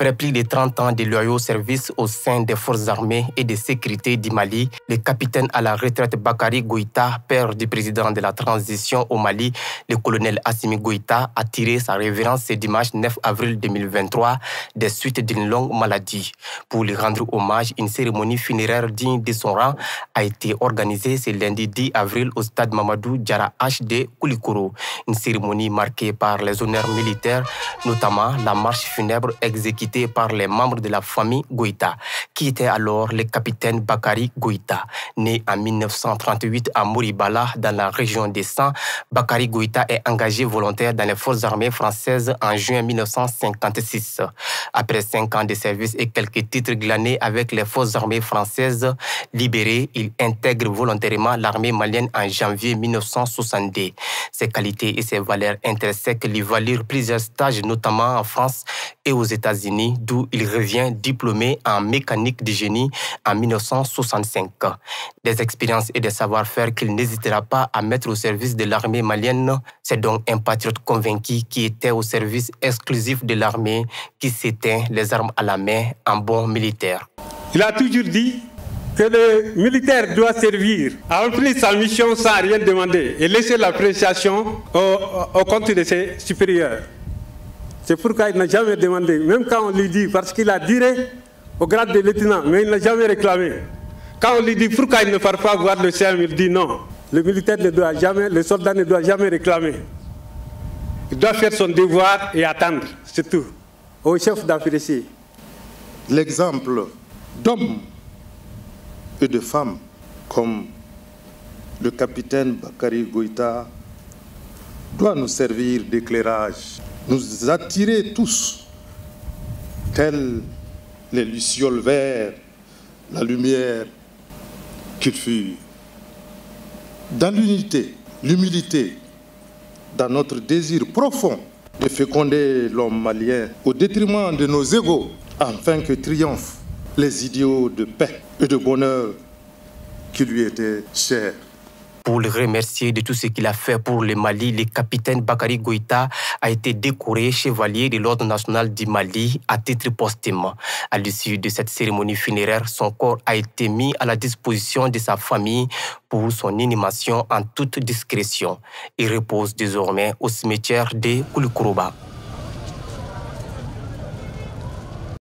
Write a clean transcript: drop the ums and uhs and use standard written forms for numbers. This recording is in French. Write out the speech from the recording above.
Après plus de 30 ans de loyaux services au sein des forces armées et de sécurité du Mali, le capitaine à la retraite Bakary Goïta, père du président de la transition au Mali, le colonel Assimi Goïta, a tiré sa révérence ce dimanche 9 avril 2023 des suites d'une longue maladie. Pour lui rendre hommage, une cérémonie funéraire digne de son rang a été organisée ce lundi 10 avril au stade Mamadou Diarra H de Koulikoro. Une cérémonie marquée par les honneurs militaires, notamment la marche funèbre exécutée par les membres de la famille Goïta, qui était alors le capitaine Bakary Goïta. Né en 1938 à Moribala, dans la région des Sangs, Bakary Goïta est engagé volontaire dans les forces armées françaises en juin 1956. Après 5 ans de service et quelques titres glanés avec les forces armées françaises libérées, il intègre volontairement l'armée malienne en janvier 1962. Ses qualités et ses valeurs intrinsèques lui valurent plusieurs stages, notamment en France et aux États-Unis, d'où il revient diplômé en mécanique du génie en 1965. Des expériences et des savoir-faire qu'il n'hésitera pas à mettre au service de l'armée malienne. C'est donc un patriote convaincu qui était au service exclusif de l'armée, qui s'éteint les armes à la main en bon militaire. Il a toujours dit que le militaire doit servir, remplir sa mission sans rien demander et laisser l'appréciation au compte de ses supérieurs. C'est pourquoi il n'a jamais demandé, même quand on lui dit, parce qu'il a duré au grade de lieutenant, mais il n'a jamais réclamé. Quand on lui dit pourquoi il ne part pas voir le CM, il dit non. Le militaire ne doit jamais, le soldat ne doit jamais réclamer. Il doit faire son devoir et attendre, c'est tout. Au chef d'apprécier. L'exemple d'hommes et de femmes comme le capitaine Bakary Goïta doit nous servir d'éclairage, nous attirer tous, tels les lucioles vers la lumière qu'ils furent. Dans l'unité, l'humilité, dans notre désir profond de féconder l'homme malien au détriment de nos égaux, afin que triomphent les idéaux de paix et de bonheur qui lui étaient chers. Pour le remercier de tout ce qu'il a fait pour le Mali, le capitaine Bakary Goïta a été décoré chevalier de l'Ordre national du Mali à titre posthume. À l'issue de cette cérémonie funéraire, son corps a été mis à la disposition de sa famille pour son inhumation en toute discrétion. Il repose désormais au cimetière de Koulikoroba.